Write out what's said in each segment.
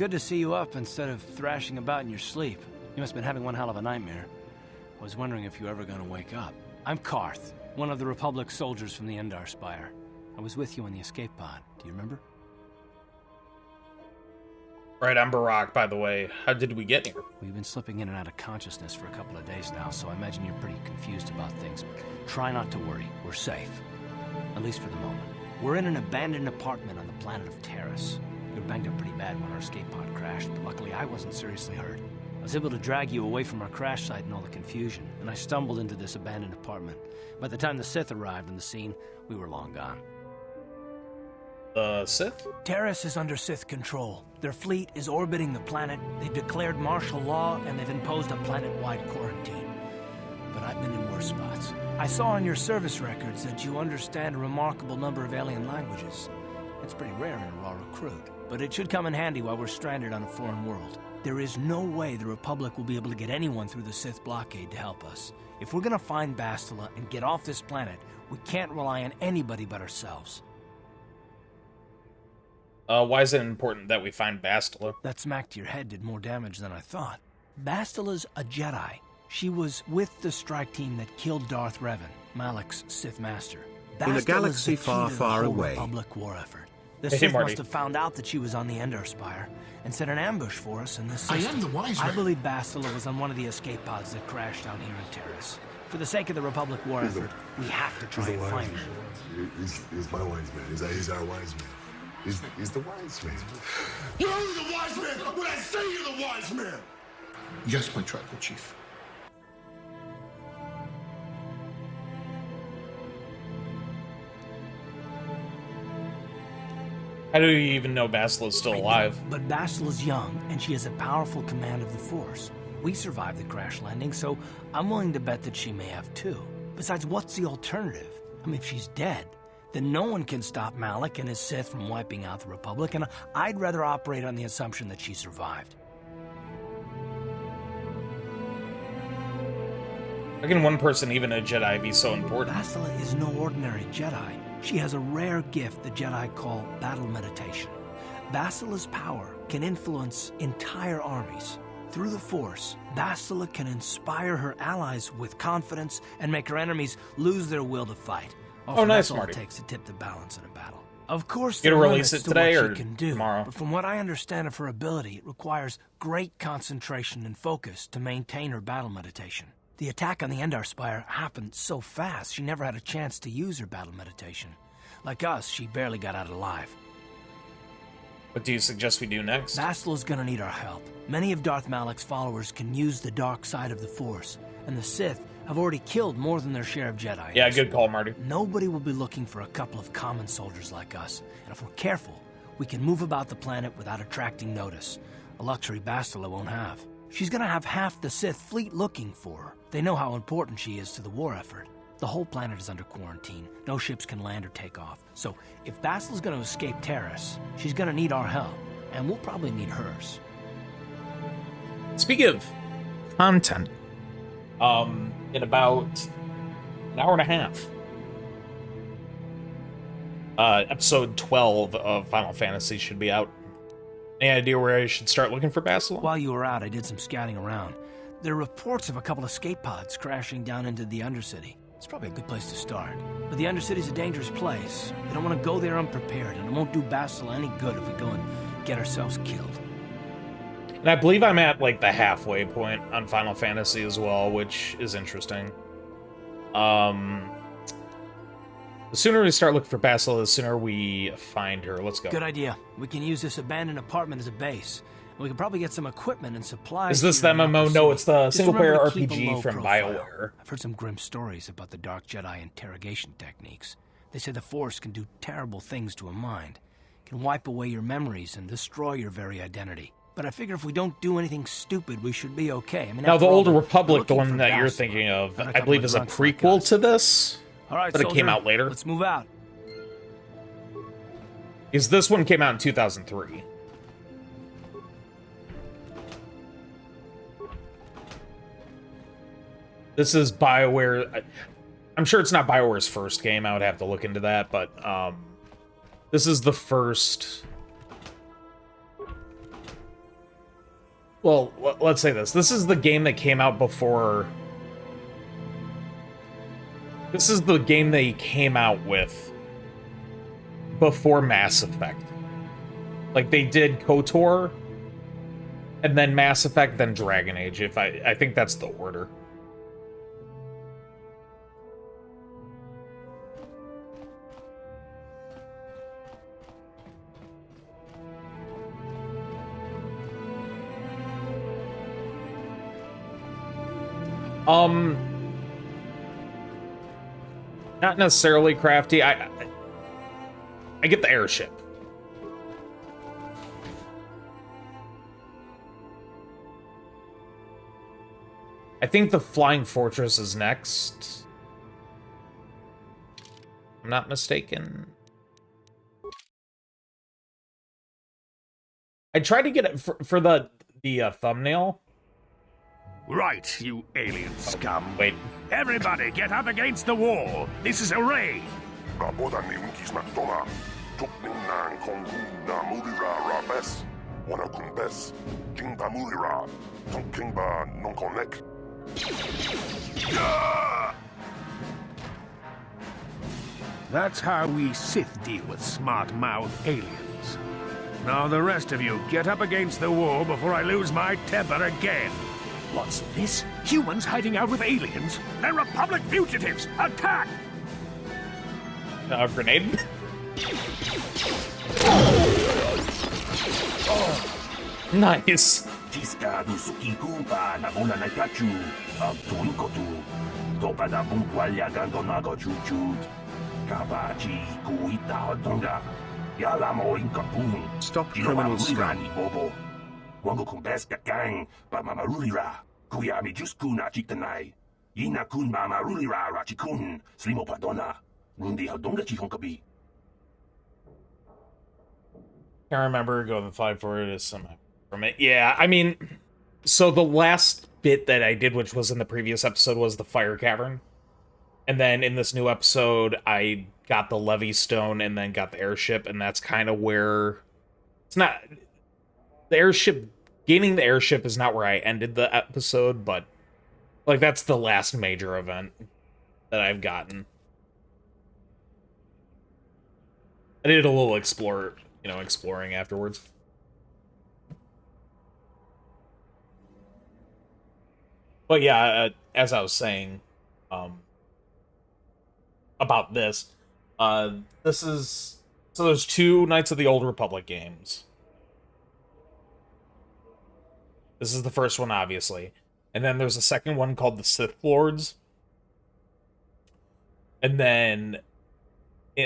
good to see you up instead of thrashing about in your sleep. You must have been having one hell of a nightmare. I was wondering if you were ever gonna wake up. I'm Carth, one of the Republic soldiers from the Endar Spire. I was with you in the escape pod. Do you remember? Right, I'm Barrock, by the way. How did we get here? We've been slipping in and out of consciousness for a couple of days now, so I imagine you're pretty confused about things. Try not to worry. We're safe. At least for the moment. We're in an abandoned apartment on the planet of Taris. We were banged up pretty bad when our escape pod crashed, but luckily I wasn't seriously hurt. I was able to drag you away from our crash site and all the confusion, and I stumbled into this abandoned apartment. By the time the Sith arrived on the scene, we were long gone. Sith? Taris is under Sith control. Their fleet is orbiting the planet, they've declared martial law, and they've imposed a planet-wide quarantine. But I've been in worse spots. I saw on your service records that you understand a remarkable number of alien languages. It's pretty rare in a raw recruit, but it should come in handy while we're stranded on a foreign world. There is no way the Republic will be able to get anyone through the Sith blockade to help us. If we're gonna find Bastila and get off this planet, we can't rely on anybody but ourselves. Why is it important that we find Bastila? That smack to your head did more damage than I thought. Bastila's a Jedi. She was with the strike team that killed Darth Revan, Malak's Sith master. In a galaxy far, far away. Republic war effort. The Sith must have found out that she was on the Endar Spire and set an ambush for us in this system. I am the wise man. I believe Bastila was on one of the escape pods that crashed down here in Taris. For the sake of the Republic war effort, we have to try and find her. He's my wise man. He's our wise man. He's the wise man. You're the wise man when I say you're the wise man! Yes, my tribal chief. How do you even know Bastila's still alive? But Bastila's young, and she has a powerful command of the Force. We survived the crash landing, so I'm willing to bet that she may have too. Besides, what's the alternative? I mean, if she's dead, then no one can stop Malak and his Sith from wiping out the Republic, and I'd rather operate on the assumption that she survived. How can one person, even a Jedi, be so important? Bastila is no ordinary Jedi. She has a rare gift the Jedi call battle meditation. Bastila's power can influence entire armies. Through the Force, Bastila can inspire her allies with confidence and make her enemies lose their will to fight. Oh, nice, that's all Marty. It takes to tip the balance in a battle. Of course, You there gonna are release limits it to today what or she can do, tomorrow? but from what I understand of her ability, it requires great concentration and focus to maintain her battle meditation. The attack on the Endar Spire happened so fast, she never had a chance to use her battle meditation. Like us, she barely got out alive. What do you suggest we do next? Bastila's gonna need our help. Many of Darth Malak's followers can use the dark side of the Force, and the Sith have already killed more than their share of Jedi. Yeah, good call, Marty. Nobody will be looking for a couple of common soldiers like us, and if we're careful, we can move about the planet without attracting notice, a luxury Bastila won't have. She's gonna have half the Sith fleet looking for her. They know how important she is to the war effort. The whole planet is under quarantine. No ships can land or take off. So, if Bastila's gonna escape Taris, she's gonna need our help, and we'll probably need hers. Speaking of content, in about an hour and a half, episode 12 of Final Fantasy should be out. Any idea where I should start looking for Bastila? While you were out, I did some scouting around. There are reports of a couple of escape pods crashing down into the Undercity. It's probably a good place to start. But the Undercity's a dangerous place. We don't want to go there unprepared, and it won't do Bastila any good if we go and get ourselves killed. And I believe I'm at, like, the halfway point on Final Fantasy as well, which is interesting. The sooner we start looking for Bastila, the sooner we find her. Let's go. Good idea. We can use this abandoned apartment as a base. We can probably get some equipment and supplies. Is this the here in MMO? Upper No, City. it's the Just single-player remember to keep a RPG low from profile. BioWare. I've heard some grim stories about the Dark Jedi interrogation techniques. They say the Force can do terrible things to a mind. It can wipe away your memories and destroy your very identity. But I figure if we don't do anything stupid, we should be okay. I mean, Now, the after all, Older we're Republic, the looking one for that you're Bastila, thinking of, not a I couple believe of is a grunts like prequel us. to this, All right, but it came soldier, out later. Let's move out. Because this one came out in 2003. This is BioWare. I'm sure it's not BioWare's first game. I would have to look into that, but this is the first Well, let's say this. This is the game that came out before... This is the game they came out with before Mass Effect. Like, they did KOTOR, and then Mass Effect, then Dragon Age. I think that's the order. Not necessarily crafty. I get the airship. I think the Flying Fortress is next. I'm not mistaken. I tried to get it for the thumbnail. Right, you alien scum. Wait. Everybody, get up against the wall. This is a raid. That's how we Sith deal with smart-mouthed aliens. Now the rest of you, get up against the wall before I lose my temper again. What's this? Humans hiding out with aliens? They're Republic fugitives! Attack! Grenade? Nice. Stop criminal scum. Wango kumbeska gang ba mama rulira kuya mi juskuna chiktanai yina kun mama rulira rachikun slimo padona rundi hadonga chihonkabi. Can't remember going 5 to some from it. Yeah, I mean, so the last bit that I did, which was in the previous episode, was the fire cavern, and then in this new episode, I got the levy stone and then got the airship, and that's kind of where it's not. The airship, gaining the airship is not where I ended the episode, but, like, that's the last major event that I've gotten. I did a little exploring afterwards. But yeah, as I was saying, about this is, so there's 2 Knights of the Old Republic games. This is the first one, obviously. And then there's a second one called the Sith Lords. And then,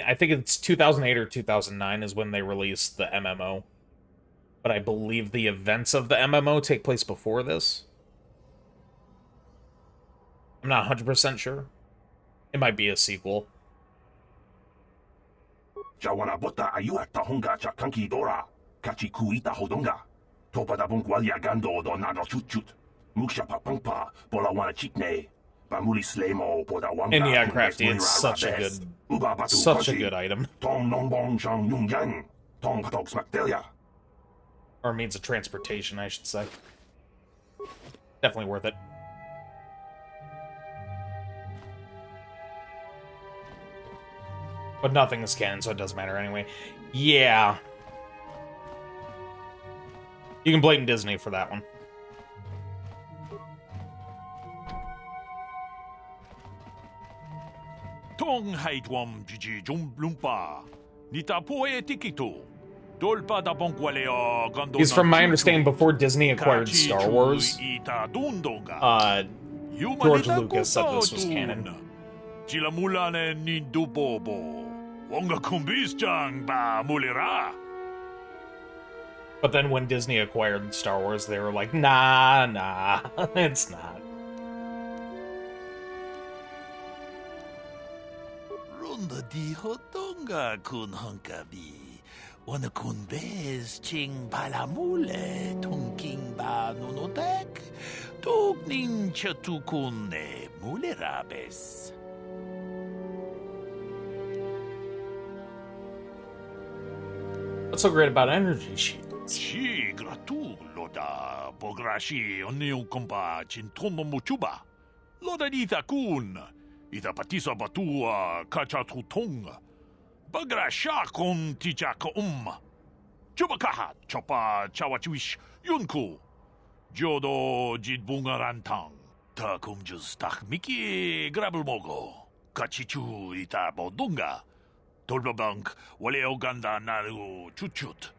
I think it's 2008 or 2009 is when they released the MMO. But I believe the events of the MMO take place before this. I'm not 100% sure. It might be a sequel. Jawana bota ayuak tahonga cha kanki dora kachi kuita hodonga. Topada bungwalia gando do naga chut muksha papangpa bola wana chikne bamuli slemo poda wanga. And yeah, crafty, it's such a good item. Tong nongbong chang yung yang tong patok smaktelia. Or means of transportation, I should say. Definitely worth it. But nothing is canon, so it doesn't matter anyway. Yeah. You can blame Disney for that one. Tong haitwam jiji lumpa. Nita poe tikito. Dolpa da bonkwaleo gando. He's from my understanding before Disney acquired Star Wars. George Lucas said this was canon. Chilamulane nindubobo. Wonga kumbis ba mulira. But then when Disney acquired Star Wars, they were like, nah, it's not. Runda di hotonga kun honkabi. Wana kun bez ching balamule tongking ba nunotek. Tugnin chatukune mulerabes. What's so great about Energy Shield? Sì, gratu, loda, bograshi, onneon komba, cintono mochuba. Loda ita kun, ita patisa batua, kacha tutong. Bagrasha kon tijaka Chubakaha, chopa, chawachuish, yunku. Jodo, jidbungarantang. Ta kumjus tak miki, grabelmogo. Kachichu ita bodunga. Tolbabank, wale oganda naru chuchut.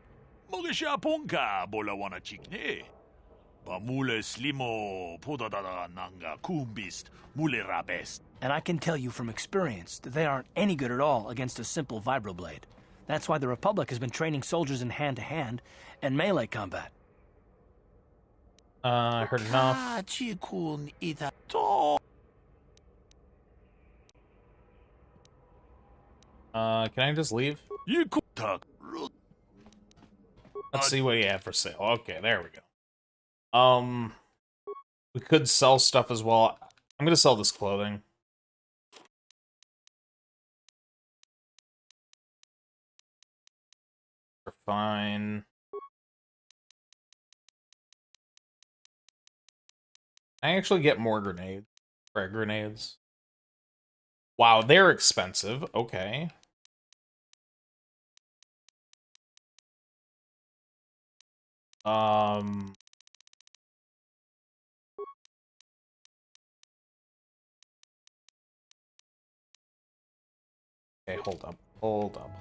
Mogesha ponka, bolawana chikne. Bamule slimo, podadada nanga kumbist, mule rabest. And I can tell you from experience that they aren't any good at all against a simple vibroblade. That's why the Republic has been training soldiers in hand-to-hand and melee combat. I heard enough. Kachikun ita to. Can I just leave? Let's see what you have for sale. Okay, there we go. We could sell stuff as well. I'm gonna sell this clothing. We're fine. I actually get more grenades. Frag grenades. Wow, they're expensive. Okay. Okay, hold up. Hold up.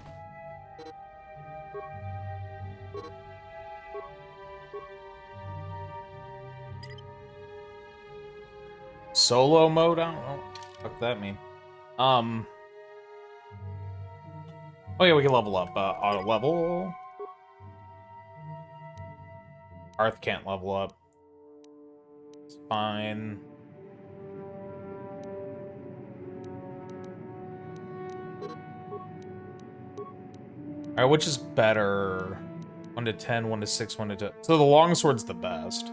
Solo mode? I don't know what the fuck that mean. Oh yeah, we can level up. Auto level. Carth can't level up. It's fine. Alright, which is better? 1 to 10, 1 to 6, 1 to 10. So the longsword's the best.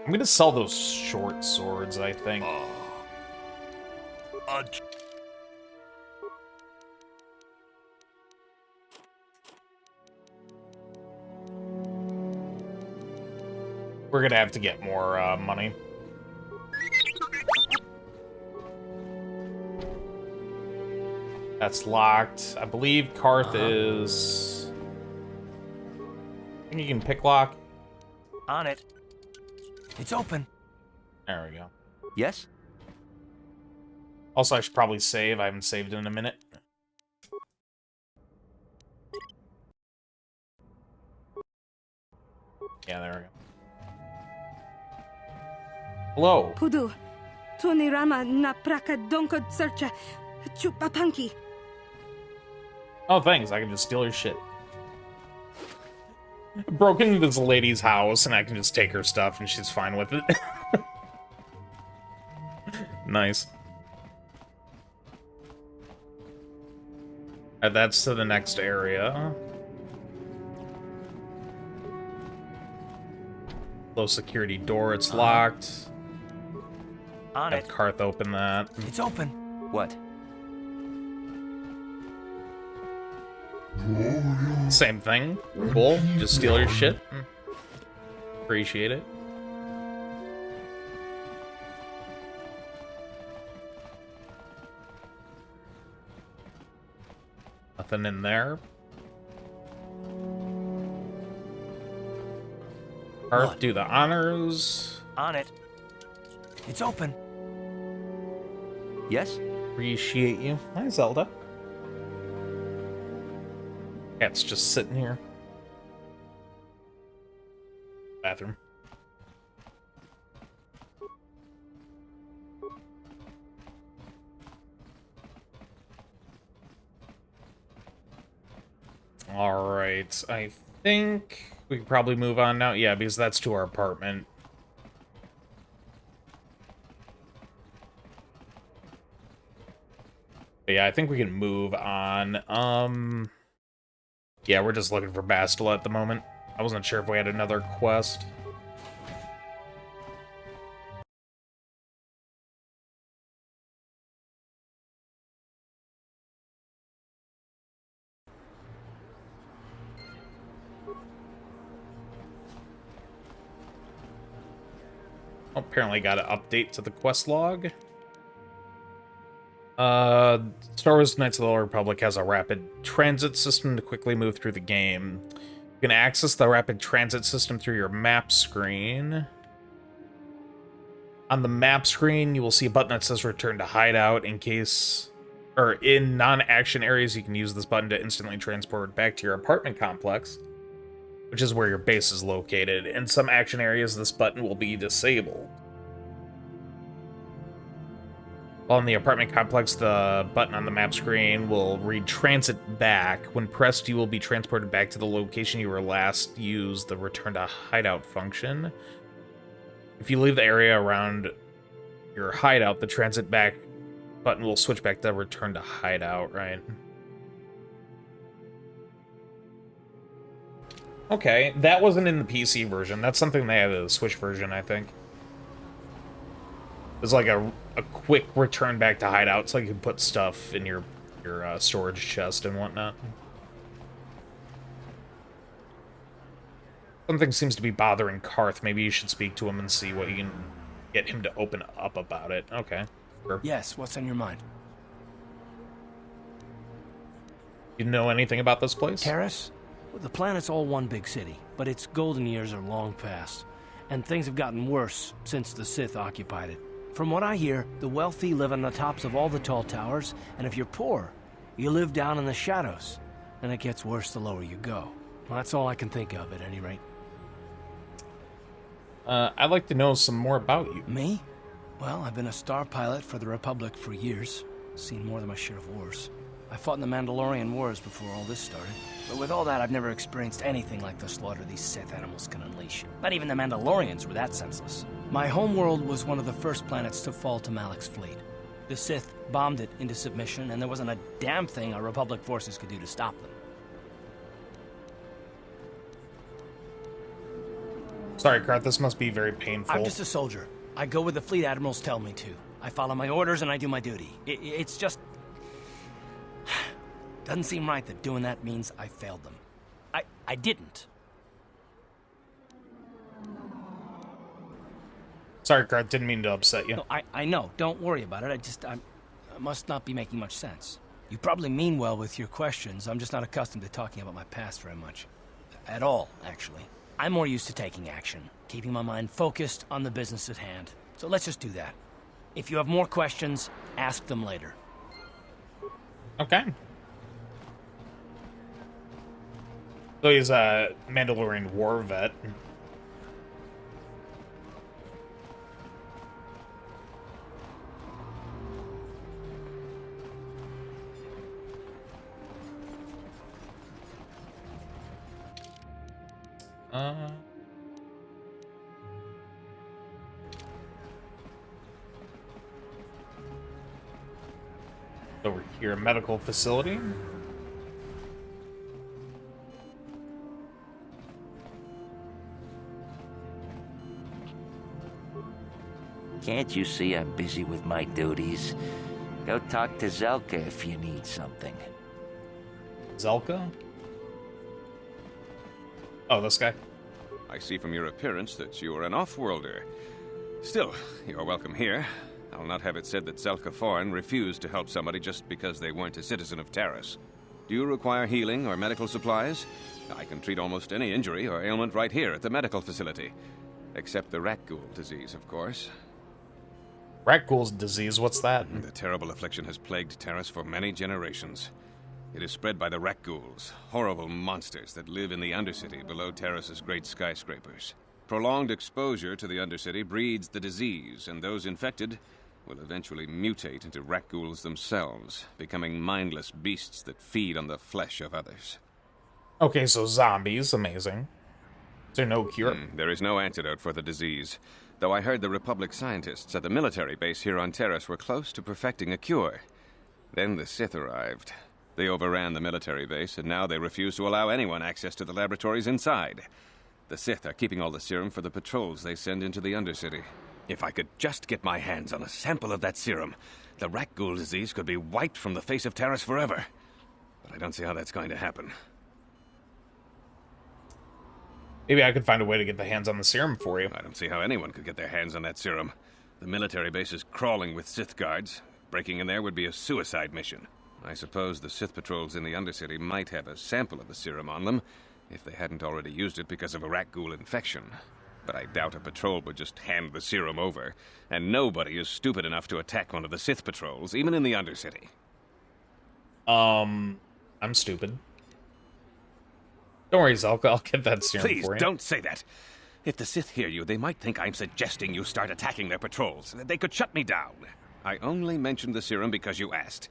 I'm gonna sell those short swords, I think. We're gonna have to get more money. That's locked. I believe Carth is... I think you can pick lock. On it. It's open. There we go. Yes? Also, I should probably save. I haven't saved in a minute. Yeah, there we go. Hello. Pudu, Tunirama na praka donko searcha, chupapanki. Oh, thanks. I can just steal your shit. I broke into this lady's house, and I can just take her stuff, and she's fine with it. Nice. Alright, that's to the next area. Low security door, it's locked. On Have it. Carth open that. It's open. What? Same thing. Cool. Just steal your shit. Appreciate it. Nothing in there. Carth, do the honors. On it. It's open. Yes? Appreciate you. Hi, Zelda. Cat's just sitting here. Bathroom. Alright, I think we can probably move on now. Yeah, because that's to our apartment. But yeah, I think we can move on. Yeah, we're just looking for Bastila at the moment. I wasn't sure if we had another quest. Apparently got an update to the quest log. Star Wars Knights of the Old Republic has a rapid transit system to quickly move through the game. You can access the rapid transit system through your map screen. On the map screen, you will see a button that says Return to Hideout. In non-action areas, you can use this button to instantly transport back to your apartment complex, which is where your base is located. In some action areas, this button will be disabled. While in the apartment complex, the button on the map screen will read Transit Back. When pressed, you will be transported back to the location you were last used, the Return to Hideout function. If you leave the area around your hideout, the Transit Back button will switch back to Return to Hideout, right? Okay, that wasn't in the PC version. That's something they had in the Switch version, I think. It's like a quick return back to hideout, so you can put stuff in your storage chest and whatnot. Something seems to be bothering Carth. Maybe you should speak to him and see what you can get him to open up about it. Okay. Sure. Yes, what's on your mind? You know anything about this place? Taris? Well, the planet's all one big city, but its golden years are long past, and things have gotten worse since the Sith occupied it. From what I hear, the wealthy live on the tops of all the tall towers, and if you're poor, you live down in the shadows, and it gets worse the lower you go. Well, that's all I can think of, at any rate. I'd like to know some more about you. Me? Well, I've been a star pilot for the Republic for years. Seen more than my share of wars. I fought in the Mandalorian Wars before all this started. But with all that, I've never experienced anything like the slaughter these Sith animals can unleash. Not even the Mandalorians were that senseless. My homeworld was one of the first planets to fall to Malak's fleet. The Sith bombed it into submission, and there wasn't a damn thing our Republic forces could do to stop them. Sorry, Carth, this must be very painful. I'm just a soldier. I go where the fleet admirals tell me to. I follow my orders and I do my duty. It's just... doesn't seem right that doing that means I failed them. I didn't. Sorry, Carth, didn't mean to upset you. No, I know. Don't worry about it. I must not be making much sense. You probably mean well with your questions. I'm just not accustomed to talking about my past very much. At all, actually. I'm more used to taking action, keeping my mind focused on the business at hand. So let's just do that. If you have more questions, ask them later. Okay. So he's a Mandalorian war vet. Over here, a medical facility. Can't you see I'm busy with my duties? Go talk to Zelka if you need something. Zelka? Oh, this guy. I see from your appearance that you are an off-worlder. Still, you're welcome here. I'll not have it said that Zelka Foreign refused to help somebody just because they weren't a citizen of Taris. Do you require healing or medical supplies? I can treat almost any injury or ailment right here at the medical facility. Except the rat ghoul disease, of course. Rat ghoul's disease, what's that? The terrible affliction has plagued Taris for many generations. It is spread by the rat ghouls, horrible monsters that live in the Undercity below Taris's great skyscrapers. Prolonged exposure to the Undercity breeds the disease, and those infected will eventually mutate into rat ghouls themselves, becoming mindless beasts that feed on the flesh of others. Okay, so zombies, amazing. Is there no cure? There is no antidote for the disease, though I heard the Republic scientists at the military base here on Taris were close to perfecting a cure. Then the Sith arrived. They overran the military base, and now they refuse to allow anyone access to the laboratories inside. The Sith are keeping all the serum for the patrols they send into the Undercity. If I could just get my hands on a sample of that serum, the rat ghoul disease could be wiped from the face of Taris forever. But I don't see how that's going to happen. Maybe I could find a way to get the hands on the serum for you. I don't see how anyone could get their hands on that serum. The military base is crawling with Sith guards. Breaking in there would be a suicide mission. I suppose the Sith patrols in the Undercity might have a sample of the serum on them, if they hadn't already used it because of a rat ghoul infection. But I doubt a patrol would just hand the serum over, and nobody is stupid enough to attack one of the Sith patrols, even in the Undercity. I'm stupid. Don't worry, Zelka, I'll get that serum Please, for you. don't say that. If the Sith hear you, they might think I'm suggesting you start attacking their patrols. They could shut me down. I only mentioned the serum because you asked.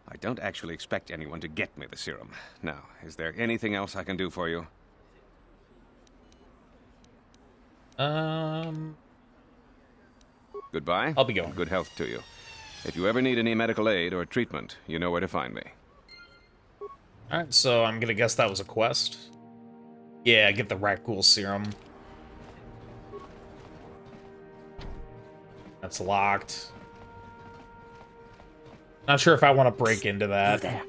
I don't actually expect anyone to get me the serum. Now, is there anything else I can do for you? Goodbye. I'll be going. Good health to you. If you ever need any medical aid or treatment, you know where to find me. Alright, so I'm gonna guess that was a quest. Yeah, get the rat ghoul serum. That's locked. Not sure if I want to break into that. There.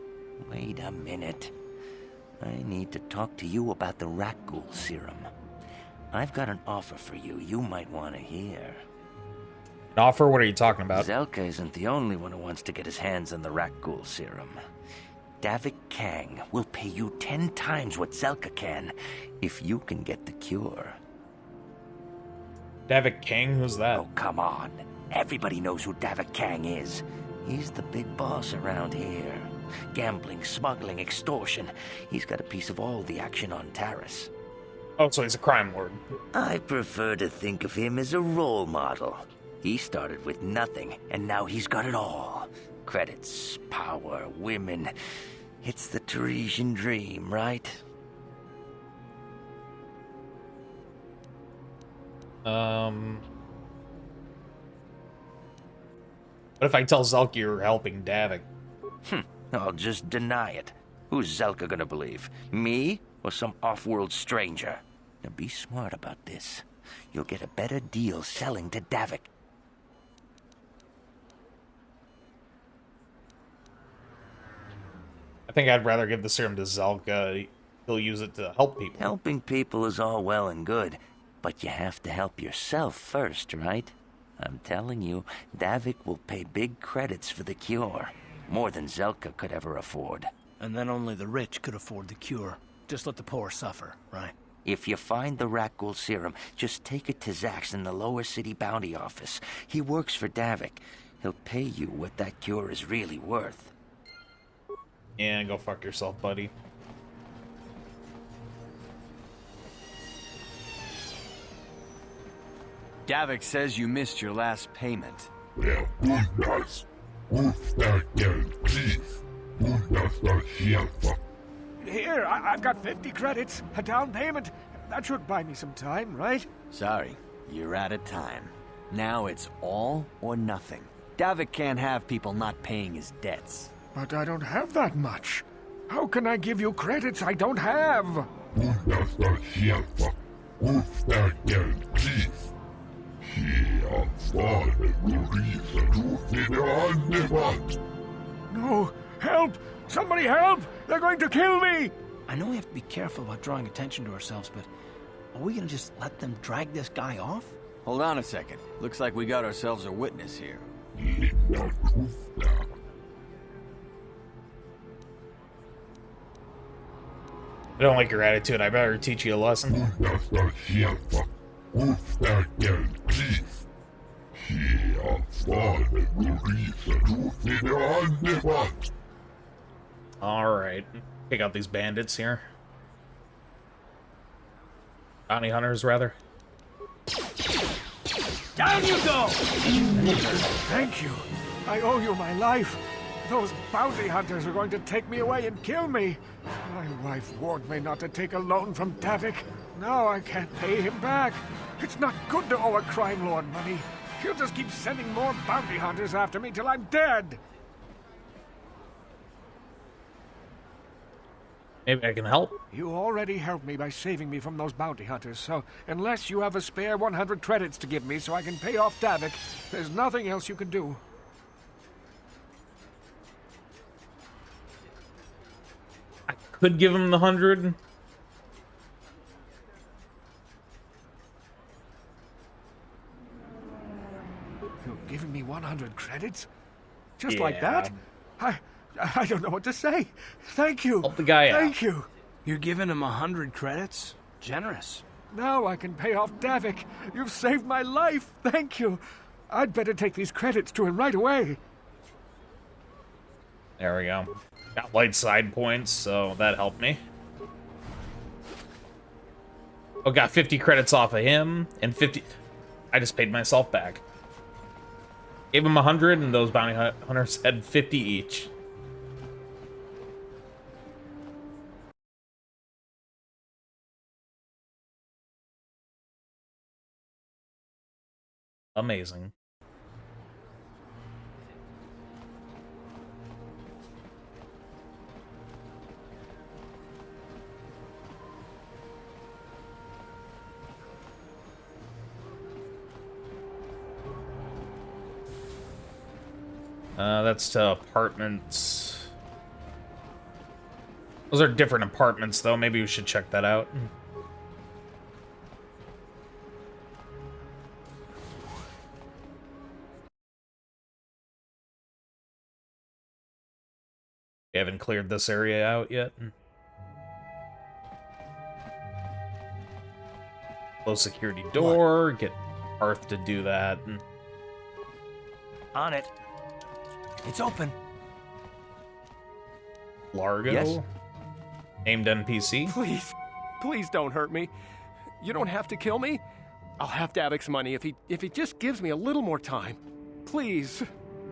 Wait a minute. I need to talk to you about the rat ghoul serum. I've got an offer for you might want to hear. An offer? What are you talking about? Zelka isn't the only one who wants to get his hands on the rat ghoul serum. Davik Kang will pay you 10 times what Zelka can if you can get the cure. Davik Kang? Who's that? Oh, come on. Everybody knows who Davik Kang is. He's the big boss around here. Gambling, smuggling, extortion. He's got a piece of all the action on Taris. Oh, so he's a crime lord. I prefer to think of him as a role model. He started with nothing, and now he's got it all. Credits, power, women. It's the Tarisian dream, right? What if I tell Zelka you're helping Davik? I'll just deny it. Who's Zelka gonna believe? Me or some off-world stranger? Now be smart about this. You'll get a better deal selling to Davik. I think I'd rather give the serum to Zelka. He'll use it to help people. Helping people is all well and good, but you have to help yourself first, right? I'm telling you, Davik will pay big credits for the cure. More than Zelka could ever afford. And then only the rich could afford the cure. Just let the poor suffer, right? If you find the rat ghoul serum, just take it to Zax in the lower city bounty office. He works for Davik. He'll pay you what that cure is really worth. Yeah, go fuck yourself, buddy. Davik says you missed your last payment. Ja, puntas. Puhtaken, please. Puntasta sieltä. Here, I've got 50 credits, a down payment. That should buy me some time, right? Sorry, you're out of time. Now it's all or nothing. Davik can't have people not paying his debts. But I don't have that much. How can I give you credits I don't have? Puntasta sieltä. Puhtaken, please. Ja, vaade annevat. No, help! Somebody help! They're going to kill me! I know we have to be careful about drawing attention to ourselves, but are we gonna just let them drag this guy off? Hold on a second. Looks like we got ourselves a witness here. I don't like your attitude. I better teach you a lesson. Alright. Pick out these bandits here. Bounty hunters, rather. Down you go! Thank you. I owe you my life. Those bounty hunters are going to take me away and kill me. My wife warned me not to take a loan from Davik. Now I can't pay him back. It's not good to owe a crime lord money. He'll just keep sending more bounty hunters after me till I'm dead. Maybe I can help. You already helped me by saving me from those bounty hunters, so unless you have a spare 100 credits to give me so I can pay off Davik, there's nothing else you can do. I could give him the 100. 200 credits? Just like Yeah. that? I don't know what to say. Thank you. Help the guy out. Thank you. You're giving him 100 credits? Generous. Now I can pay off Davik. You've saved my life. Thank you. I'd better take these credits to him right away. There we go. Got light side points, so that helped me. Oh, got 50 credits off of him, and 50... I just paid myself back. Gave him 100, and those bounty hunters had 50 each. Amazing. That's to apartments. Those are different apartments, though. Maybe we should check that out. We haven't cleared this area out yet. Close security door. Get Carth to do that. On it. It's open. Largo? Yes? Named NPC? Please don't hurt me. You don't have to kill me. I'll have Davik's money if he just gives me a little more time. Please.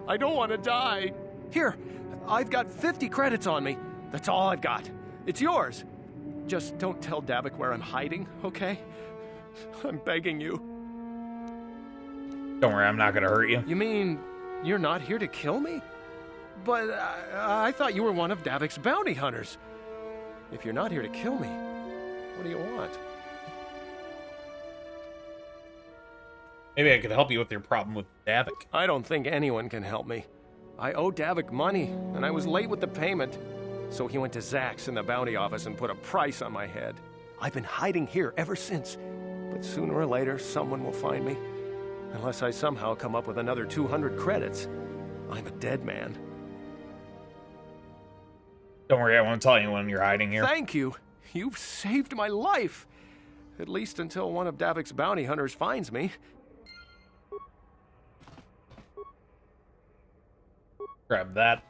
I don't want to die. Here, I've got 50 credits on me. That's all I've got. It's yours. Just don't tell Davik where I'm hiding, okay? I'm begging you. Don't worry, I'm not gonna hurt you. You mean you're not here to kill me? But I thought you were one of Davik's bounty hunters. If you're not here to kill me, what do you want? Maybe I could help you with your problem with Davik. I don't think anyone can help me. I owe Davik money, and I was late with the payment. So he went to Zach's in the bounty office and put a price on my head. I've been hiding here ever since. But sooner or later, someone will find me. Unless I somehow come up with another 200 credits. I'm a dead man. Don't worry, I won't tell anyone you're hiding here. Thank you. You've saved my life. At least until one of Davik's bounty hunters finds me. Grab that.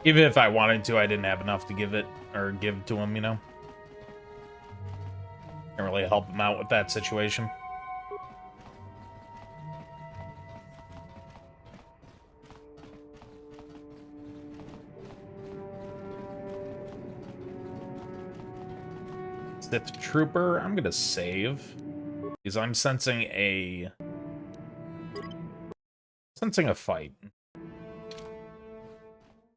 Even if I wanted to, I didn't have enough to give it, or give to him, you know? Can't really help him out with that situation. Sith Trooper, I'm gonna save. Because I'm sensing a... Sensing a fight.